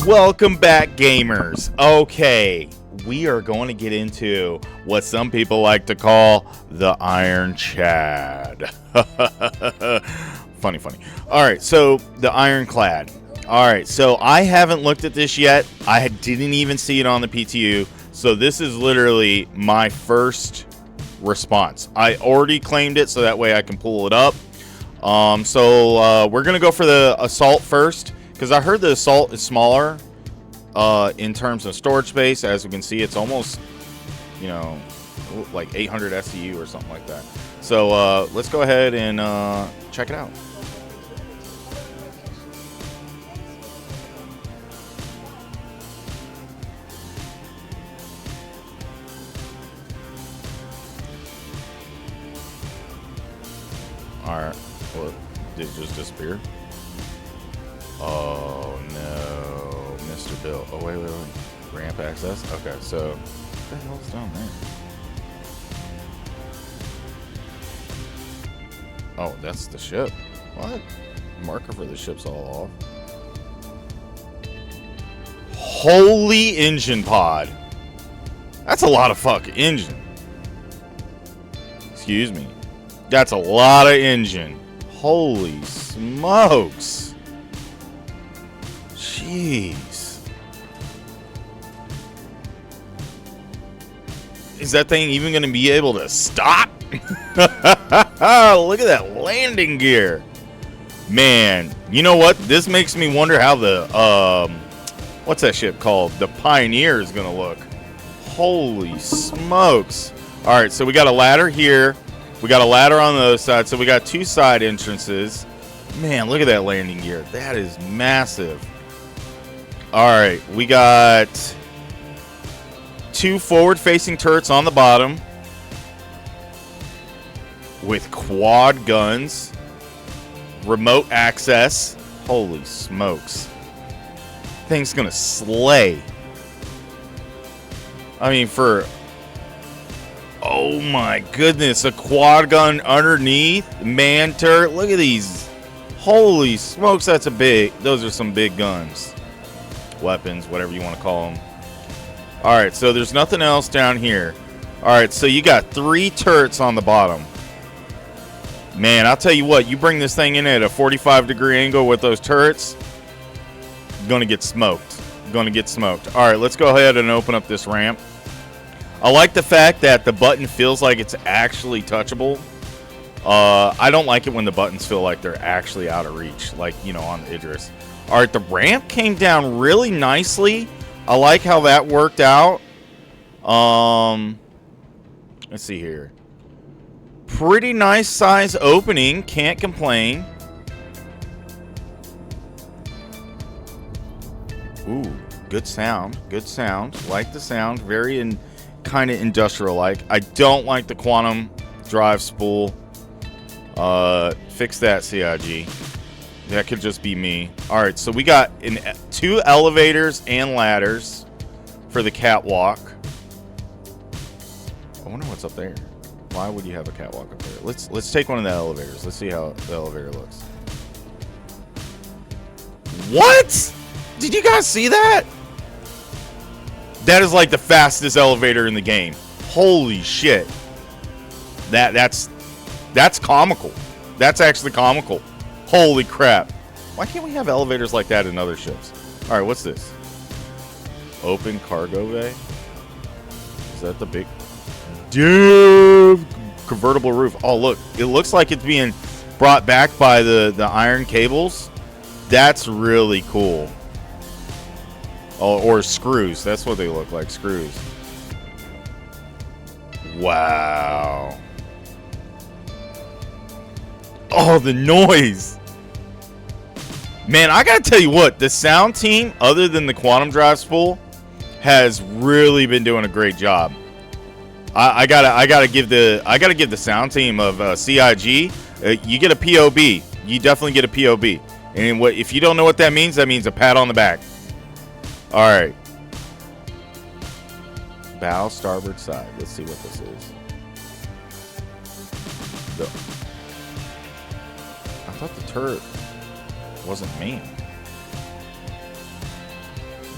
Welcome back, gamers. Okay, we are going to get into what some people like to call the Iron Chad. Funny. All right, so the Ironclad. All right, so I haven't looked at this yet. I didn't even see it on the PTU. So this is literally my first response. I already claimed it, so that way I can pull it up. So we're going to go for the Assault first, because I heard the Assault is smaller in terms of storage space. As you can see, it's almost, like 800 SCU or something like that. So let's go ahead and check it out. Alright, well, did it just disappear? Oh no, Mr. Bill. Oh, wait. Ramp access? Okay, so what the hell's down there? Oh, that's the ship. What? Marker for the ship's all off. Holy engine pod. That's a lot of fucking engine. Excuse me. That's a lot of engine. Holy smokes. Jeez. Is that thing even going to be able to stop? Look at that landing gear. Man, you know what? This makes me wonder how the, what's that ship called? The Pioneer is going to look. Holy smokes. All right, so we got a ladder here. We got a ladder on the other side, so we got two side entrances. Man, look at that landing gear. That is massive. All right, we got two forward-facing turrets on the bottom with quad guns, remote access. Holy smokes. Thing's gonna slay. I mean, oh my goodness, a quad gun underneath, man turret. Look at these. Holy smokes, those are some big guns. Weapons, whatever you want to call them. All right, so there's nothing else down here. All right, so you got three turrets on the bottom. Man, I'll tell you what, you bring this thing in at a 45-degree angle with those turrets, you're going to get smoked. All right, let's go ahead and open up this ramp. I like the fact that the button feels like it's actually touchable. I don't like it when the buttons feel like they're actually out of reach, like, on the Idris. All right, the ramp came down really nicely. I like how that worked out. Let's see here. Pretty nice size opening. Can't complain. Ooh, good sound. Like the sound. Very kind of industrial-like. I don't like the quantum drive spool. Fix that, CIG. That could just be me. All right, so we got two elevators and ladders for the catwalk. I wonder what's up there. Why would you have a catwalk up there? Let's take one of the elevators. Let's see how the elevator looks. What? Did you guys see that? That is like the fastest elevator in the game. Holy shit. That's comical. That's actually comical. Holy crap. Why can't we have elevators like that in other ships? All right, what's this? Open cargo bay? Is that the big... Dude! Convertible roof. Oh, look. It looks like it's being brought back by the iron cables. That's really cool. Oh, or screws. That's what they look like, screws. Wow. Oh, the noise. Man, I gotta tell you what, the sound team, other than the quantum drive spool, has really been doing a great job. I gotta give the sound team of CIG. You get a POB. You definitely get a POB. And if you don't know what that means a pat on the back. All right. Bow starboard side. Let's see what this is. I thought the turret wasn't manned.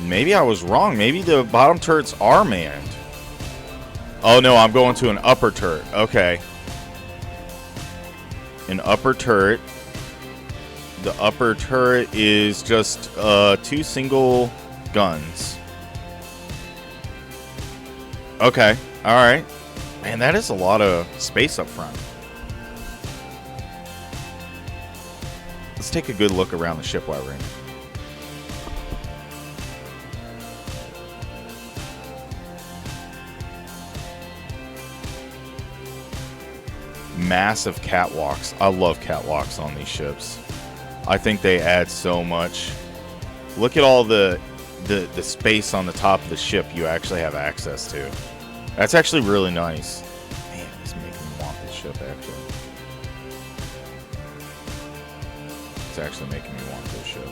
Maybe I was wrong. Maybe the bottom turrets are manned. Oh, no, I'm going to an upper turret. Okay. An upper turret. The upper turret is just 2 single guns. Okay. All right. Man, that is a lot of space up front. Let's take a good look around the ship while we're in it. Massive catwalks. I love catwalks on these ships. I think they add so much. Look at all the space on the top of the ship you actually have access to. That's actually really nice. Man, it's making me want this ship, actually. It's actually making me want this ship.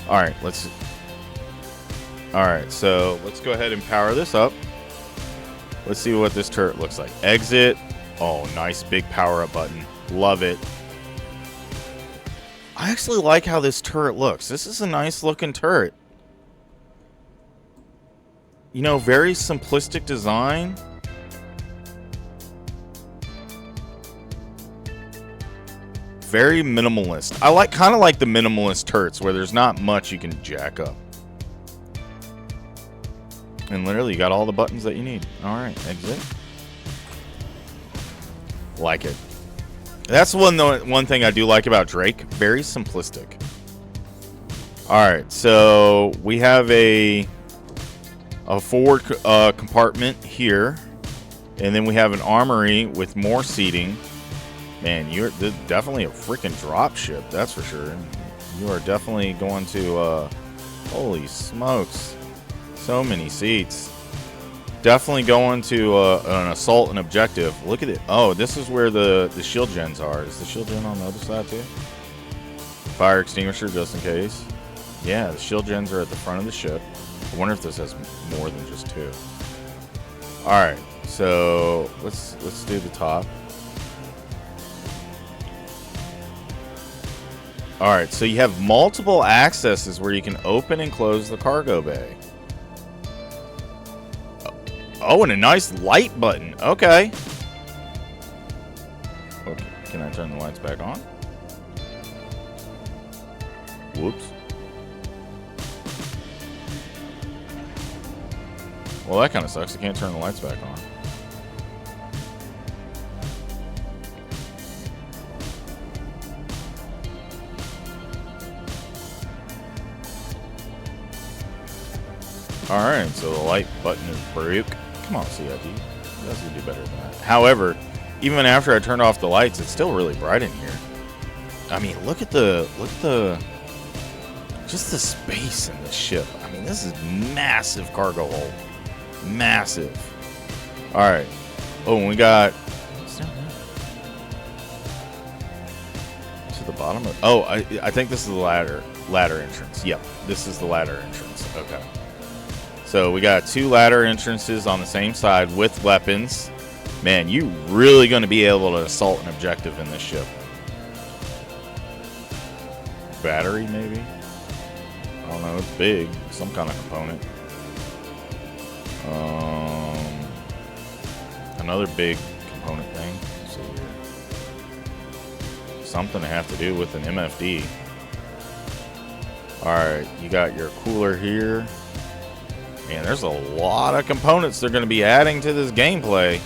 Alright, Alright, so let's go ahead and power this up. Let's see what this turret looks like. Exit. Oh, nice big power up button. Love it. I actually like how this turret looks. This is a nice looking turret. You know, very simplistic design. Very minimalist. I kind of like the minimalist turrets where there's not much you can jack up. And literally, you got all the buttons that you need. All right, exit. Like it. That's one thing I do like about Drake. Very simplistic. All right, so we have a forward compartment here, and then we have an armory with more seating. Man, you're definitely a freaking dropship, that's for sure. You are definitely going to. Holy smokes! So many seats. Definitely going to an assault and objective. Look at it. Oh, this is where the shield gens are. Is the shield gen on the other side too? Fire extinguisher just in case. Yeah, the shield gens are at the front of the ship. I wonder if this has more than just 2. All right, so let's do the top. All right, so you have multiple accesses where you can open and close the cargo bay. Oh, and a nice light button. Okay. Okay. Can I turn the lights back on? Whoops. Well, that kind of sucks. I can't turn the lights back on. Alright, so the light button is broke. Come on, CIG. You guys can do better than that. However, even after I turned off the lights, it's still really bright in here. I mean, look at just the space in this ship. I mean, this is massive cargo hold. Massive. Alright. Oh, and we got... What's down there? To the bottom of... Oh, I think this is the ladder entrance. Yep, this is the ladder entrance. Okay. So we got 2 ladder entrances on the same side with weapons. Man, you really going to be able to assault an objective in this ship. Battery, maybe? I don't know. It's big. Some kind of component. Another big component thing. Let's see here. Something to have to do with an MFD. Alright, you got your cooler here. Man, there's a lot of components they're going to be adding to this gameplay.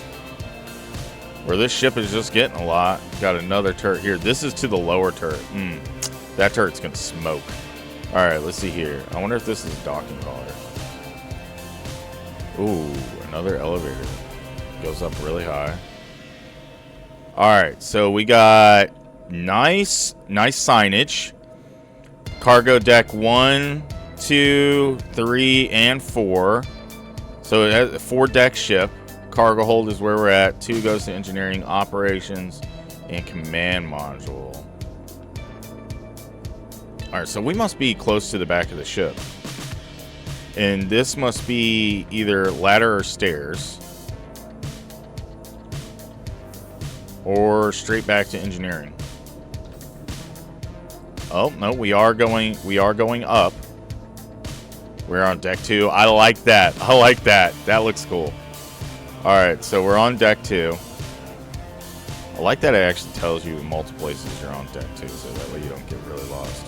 Where this ship is just getting a lot. Got another turret here. This is to the lower turret. That turret's going to smoke. Alright, let's see here. I wonder if this is a docking collar. Ooh, another elevator. Goes up really high. Alright, so we got nice signage. Cargo deck 1, 2, 3, and 4. So it has a 4-deck ship. Cargo hold is where we're at. 2 goes to engineering, operations, and command module. Alright, so we must be close to the back of the ship. And this must be either ladder or stairs. Or straight back to engineering. Oh, no, we are going up. We're on deck 2. I like that. I like that. That looks cool. All right, so we're on deck 2. I like that it actually tells you in multiple places you're on deck 2, so that way you don't get really lost.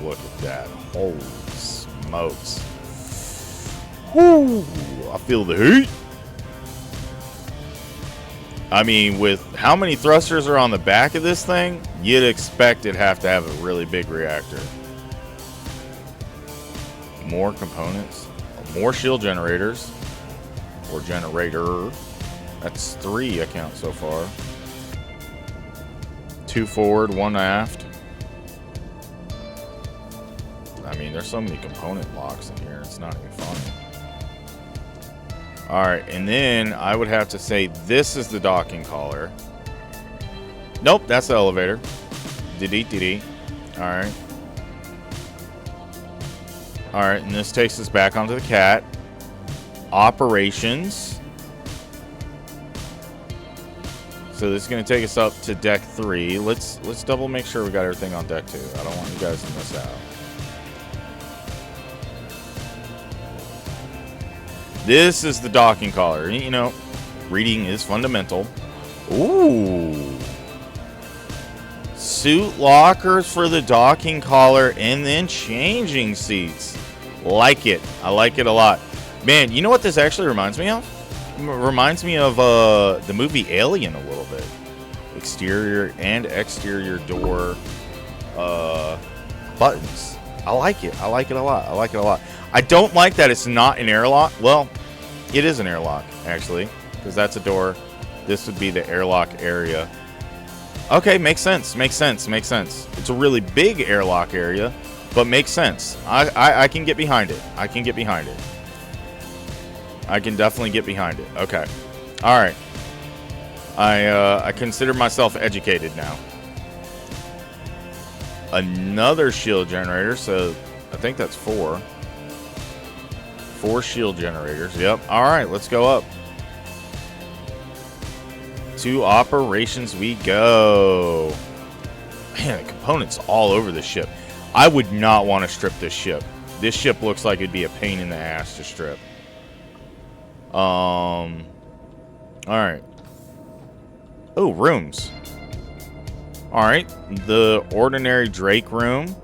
Look at that. Holy smokes. Whoo! I feel the heat. I mean, with how many thrusters are on the back of this thing, you'd expect it have to have a really big reactor. More components, more shield generators, or generator. That's 3 I count so far. 2 forward, 1 aft. I mean, there's so many component locks in here, it's not even funny. Alright, and then I would have to say this is the docking collar. Nope, that's the elevator. Dee-dee-dee-dee. Alright. Alright, and this takes us back onto the cat. Operations. So this is going to take us up to deck 3. Let's double make sure we got everything on deck 2. I don't want you guys to miss out. This is the docking collar. You know, reading is fundamental. Ooh. Suit lockers for the docking collar and then changing seats. Like it. I like it a lot. Man, you know what this actually reminds me of? It reminds me of the movie Alien a little bit. Exterior and exterior door buttons. I like it. I like it a lot. I like it a lot. I don't like that it's not an airlock. Well, it is an airlock, actually, because that's a door. This would be the airlock area. Okay, makes sense. Makes sense. Makes sense. It's a really big airlock area, but makes sense. I can get behind it. I can get behind it. I can definitely get behind it. Okay. All right. I consider myself educated now. Another shield generator, so I think that's 4. 4 shield generators. Yep. All right, let's go up. To operations we go. Man, the components all over the ship. I would not want to strip this ship. This ship looks like it'd be a pain in the ass to strip. All right. Oh, rooms. All right, the ordinary Drake room.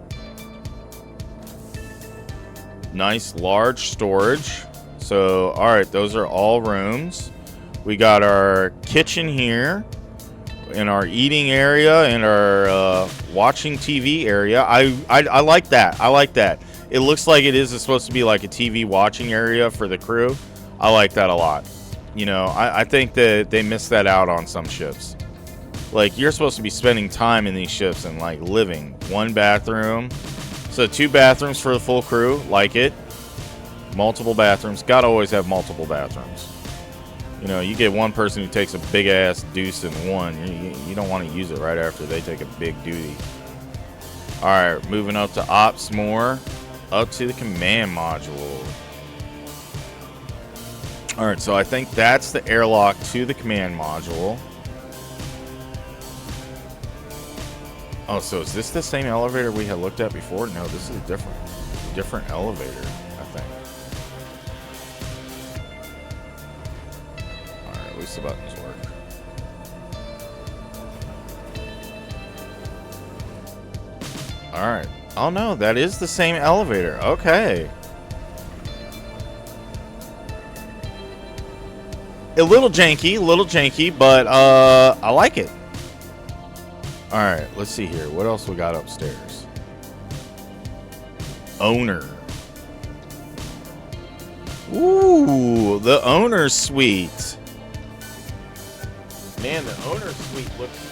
Nice large storage. So, all right, those are all rooms. We got our kitchen here, and our eating area, and our watching TV area. I like that. I like that. It looks like it is supposed to be like a TV watching area for the crew. I like that a lot. You know, I think that they miss that out on some ships. Like, you're supposed to be spending time in these ships and, like, living. 1 bathroom. So 2 bathrooms for the full crew. Like it. Multiple bathrooms. Gotta always have multiple bathrooms. You know, you get one person who takes a big-ass deuce in one. You don't want to use it right after they take a big duty. Alright, moving up to ops more. Up to the command module. Alright, so I think that's the airlock to the command module. Oh, so is this the same elevator we had looked at before? No, this is a different elevator, I think. Alright, at least the buttons work. Alright. Oh no, that is the same elevator. Okay. A little janky, but I like it. Alright, let's see here. What else we got upstairs? Owner. Ooh, the owner suite. Man, the owner suite looks...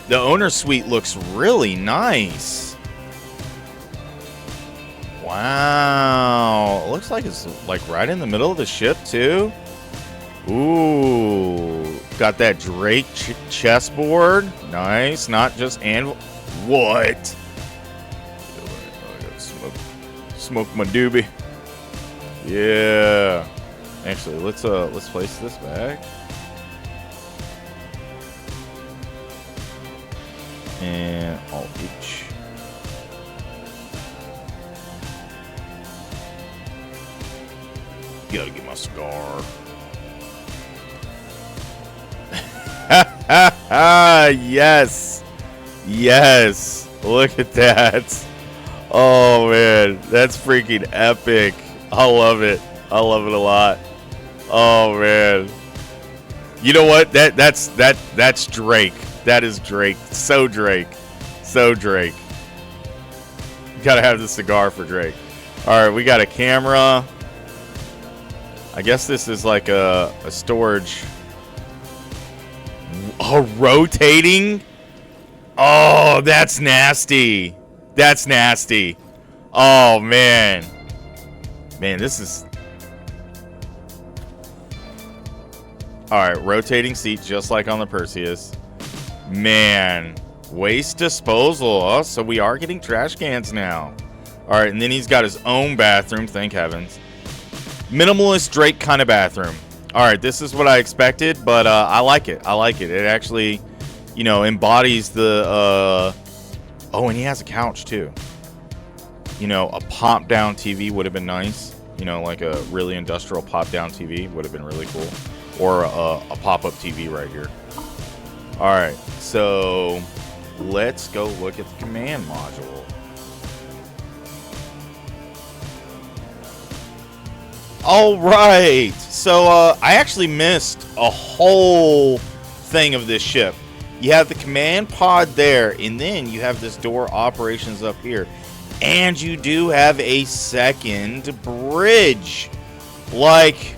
The owner suite looks really nice. Wow. It looks like it's like right in the middle of the ship, too. Ooh, got that Drake chessboard. Nice, not just anvil. What? I gotta smoke my doobie. Yeah. Actually, let's place this back. And Alt H. Gotta get my cigar. Yes. Yes. Look at that. Oh, man. That's freaking epic. I love it. I love it a lot. Oh, man. You know what? That's Drake. That is Drake. So Drake. So Drake. Gotta have the cigar for Drake. Alright, we got a camera. I guess this is like a storage. Oh, rotating? Oh, that's nasty. That's nasty. Oh, man. Man, this is... Alright, rotating seat just like on the Perseus. Man. Waste disposal. Oh, so we are getting trash cans now. Alright, and then he's got his own bathroom. Thank heavens. Minimalist Drake kind of bathroom. Alright, this is what I expected, but I like it. I like it. It actually, you know, embodies the... Oh, and he has a couch, too. You know, a pop-down TV would have been nice. You know, like a really industrial pop-down TV would have been really cool. Or a pop-up TV right here. Alright, so let's go look at the command module. Alright, so I actually missed a whole thing of this ship. You have the command pod there, and then you have this door operations up here. And you do have a second bridge. Like,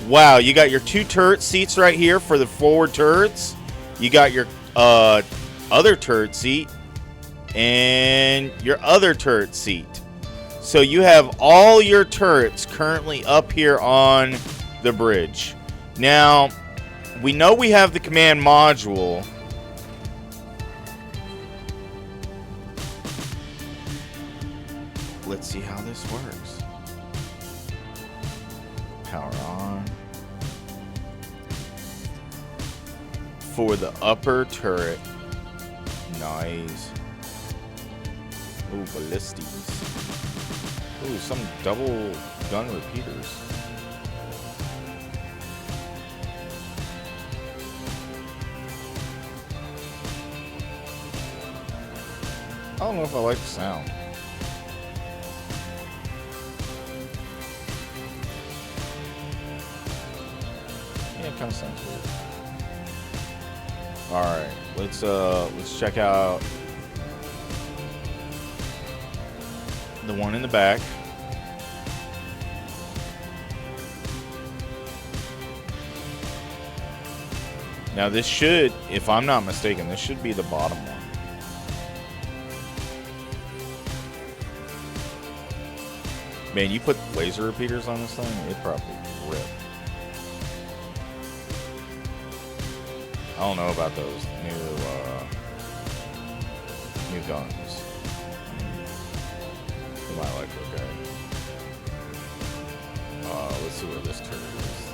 wow, you got your two turret seats right here for the forward turrets. You got your other turret seat and your other turret seat. So you have all your turrets currently up here on the bridge. Now, we know we have the command module. Let's see how this works. Power on. For the upper turret. Nice. Ooh, ballisties. Ooh, some double gun repeaters. I don't know if I like the sound. Yeah, it kind of sounds weird. All right, let's check out the one in the back. Now this should, if I'm not mistaken, this should be the bottom one. Man, you put laser repeaters on this thing, it probably rip. I don't know about those new guns. You might like okay. Let's see where this turret is.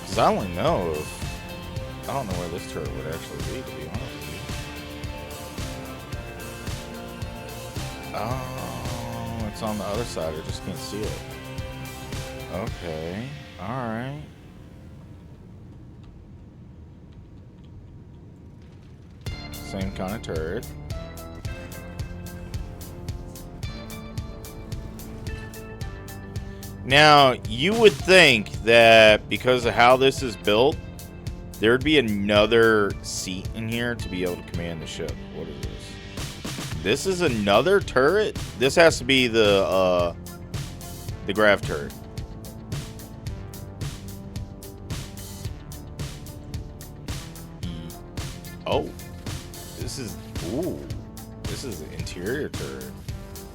Because I only know if I don't know where this turret would actually be, to be honest with you. Oh, it's on the other side. I just can't see it. Okay. Alright. Same kind of turret. Now, you would think that because of how this is built, there'd be another seat in here to be able to command the ship. What is this? This is another turret? This has to be the grav turret. Oh. This is the interior turret.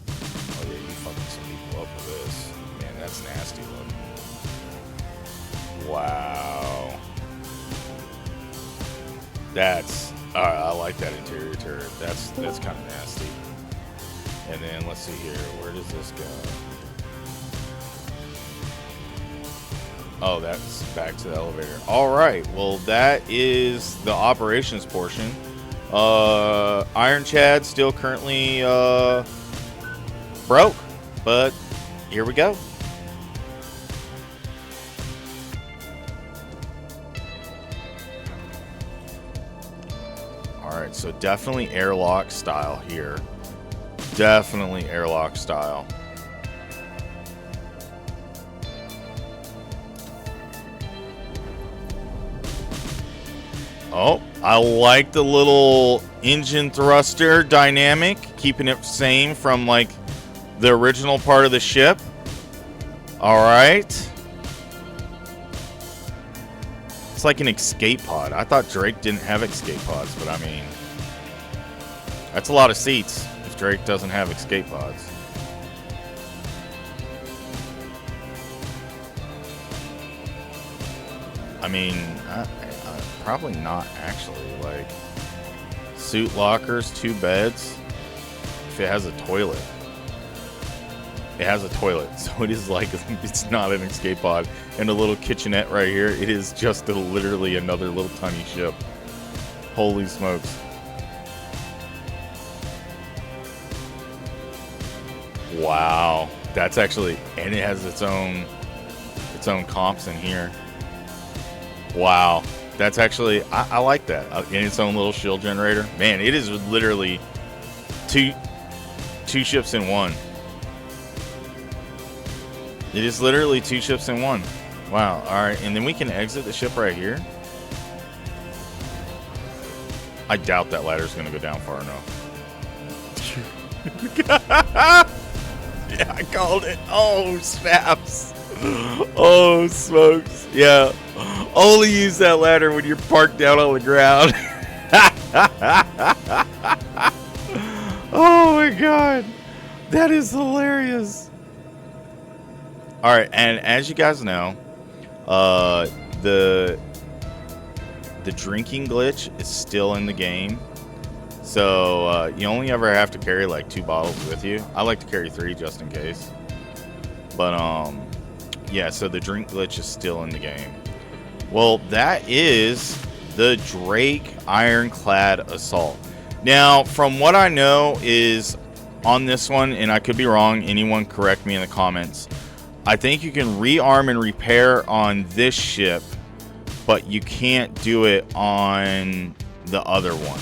Oh yeah, you fucking some people up with this. Man, that's nasty looking. Wow. That's I like that interior turret. That's kind of nasty. And then let's see here. Where does this go? Oh, that's back to the elevator. All right. Well, that is the operations portion. Ironclad still currently broke, but here we go. Alright, so definitely airlock style here. Definitely airlock style. Oh, I like the little engine thruster dynamic, keeping it same from like the original part of the ship. All right. It's like an escape pod. I thought Drake didn't have escape pods, but I mean, that's a lot of seats if Drake doesn't have escape pods. I mean, probably not actually. Like, suit lockers, 2 beds. If it has a toilet, it has a toilet, so it is like it's not an escape pod. And a little kitchenette right here. It is just literally another little tiny ship. Holy smokes! Wow, that's actually, and it has its own comps in here. Wow, that's actually, I like that. In its own little shield generator. Man, it is literally two ships in one. It is literally 2 ships in one. Wow, alright, and then we can exit the ship right here. I doubt that ladder's gonna go down far enough. Yeah, I called it. Oh, snaps. Oh, smokes. Yeah. Only use that ladder when you're parked down on the ground. Oh my god. That is hilarious. Alright, and as you guys know, the drinking glitch is still in the game. So you only ever have to carry like 2 bottles with you. I like to carry 3 just in case. But yeah, so the drink glitch is still in the game. Well, that is the Drake Ironclad Assault. Now, from what I know is on this one, and I could be wrong, anyone correct me in the comments, I think you can rearm and repair on this ship, but you can't do it on the other one.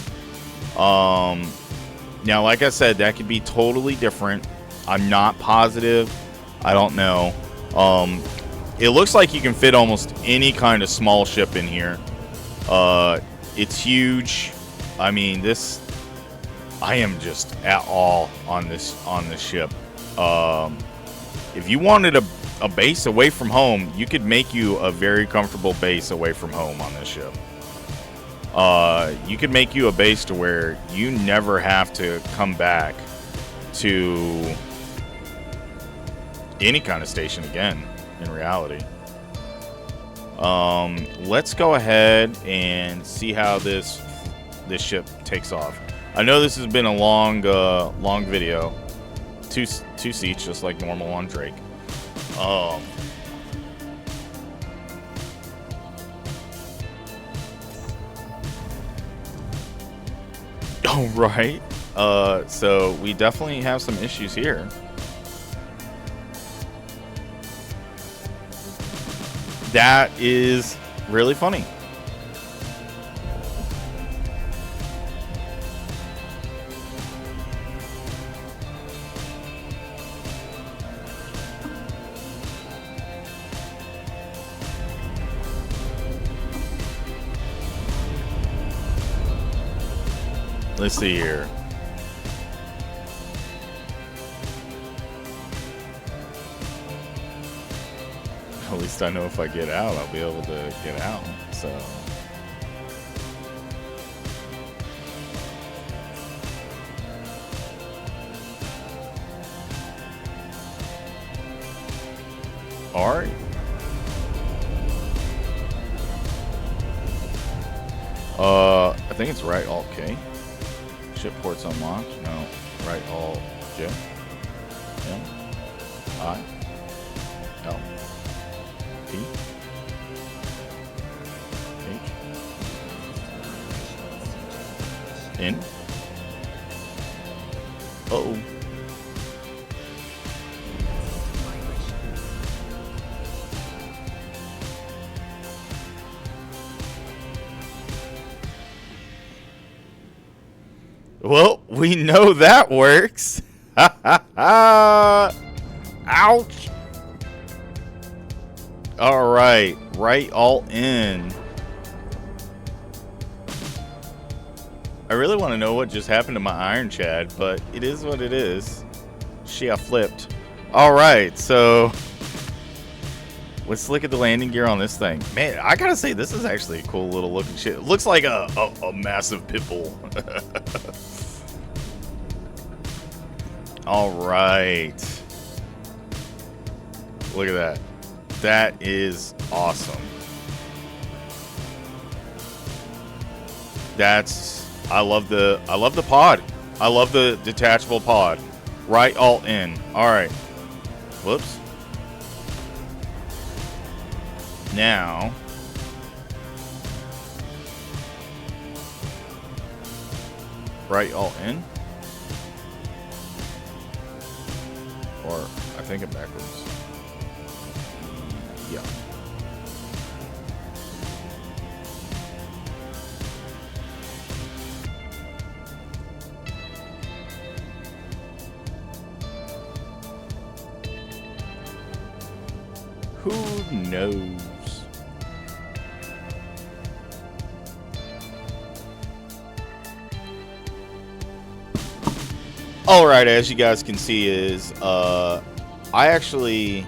Now, like I said, that could be totally different. I'm not positive. I don't know. It looks like you can fit almost any kind of small ship in here. It's huge. I mean, this, I am just at all on this ship. If you wanted a base away from home, you could make you a very comfortable base away from home on this ship. You could make you a base to where you never have to come back to any kind of station again, in reality. Let's go ahead and see how this ship takes off. I know this has been a long video. Two seats, just like normal on Drake. All right. So we definitely have some issues here. That is really funny. Let's see here. At least I know if I get out, I'll be able to get out. So. All right. I think it's right alt K. Ship ports unlocked. No, right alt J. M I L P H N. Uh-oh. Well, we know that works. Ouch. All right. Right all in. I really want to know what just happened to my Ironclad, but it is what it is. She flipped. All right, so let's look at the landing gear on this thing. Man, I gotta say, this is actually a cool little looking shit. It looks like a massive pit bull. All right. Look at that. That is awesome. I love the pod. I love the detachable pod. Right all in. All right. Whoops. Now, right all in. Or I think it backwards. Yeah. Who knows? All right, as you guys can see, is I actually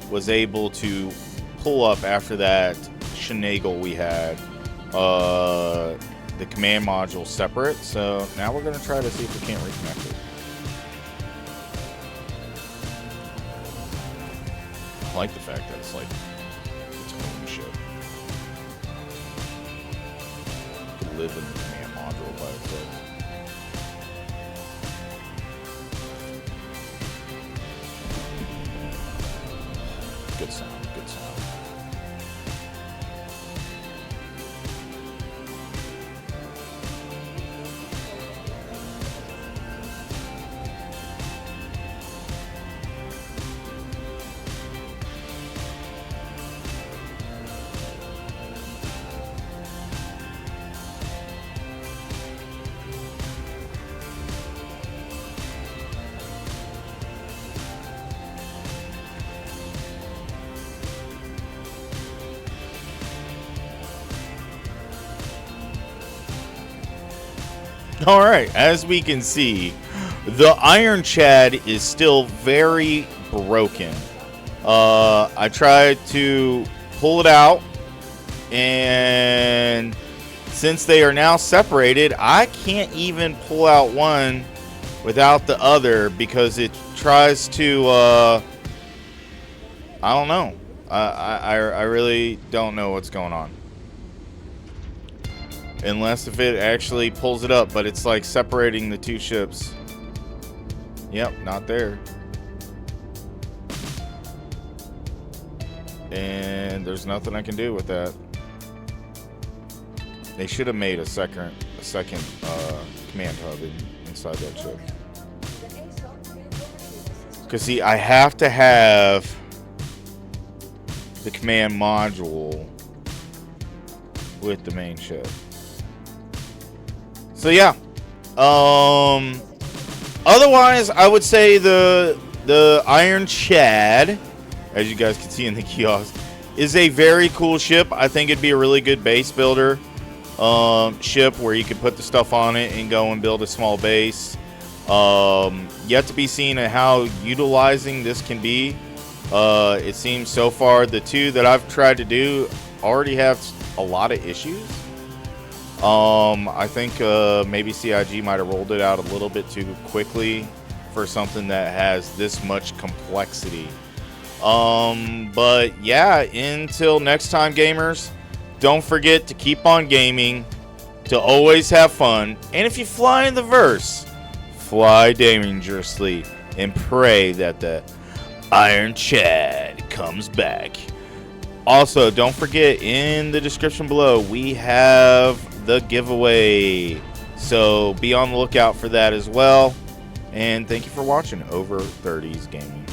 was able to pull up after that shenagle we had the command module separate. So now we're gonna try to see if we can't reconnect it. I like the fact that it's like its own ship. It could live in the command module by itself. Good sound, good sound. All right, as we can see, the Ironclad is still very broken. I tried to pull it out, and since they are now separated, I can't even pull out one without the other because it tries to, I don't know. I really don't know what's going on. Unless if it actually pulls it up, but it's like separating the two ships. Yep, not there. And there's nothing I can do with that. They should have made a second command hub inside that ship. Because see, I have to have the command module with the main ship. So yeah, otherwise I would say the Ironclad, as you guys can see in the kiosk, is a very cool ship. I think it'd be a really good base builder ship where you could put the stuff on it and go and build a small base. Yet to be seen at how utilizing this can be. It seems so far the two that I've tried to do already have a lot of issues. I think maybe CIG might have rolled it out a little bit too quickly for something that has this much complexity. But yeah, until next time, gamers, don't forget to keep on gaming, to always have fun, and if you fly in the verse, fly dangerously and pray that the Ironclad comes back. Also, don't forget, in the description below, we have the giveaway. So be on the lookout for that as well. And thank you for watching Over 30s Gaming.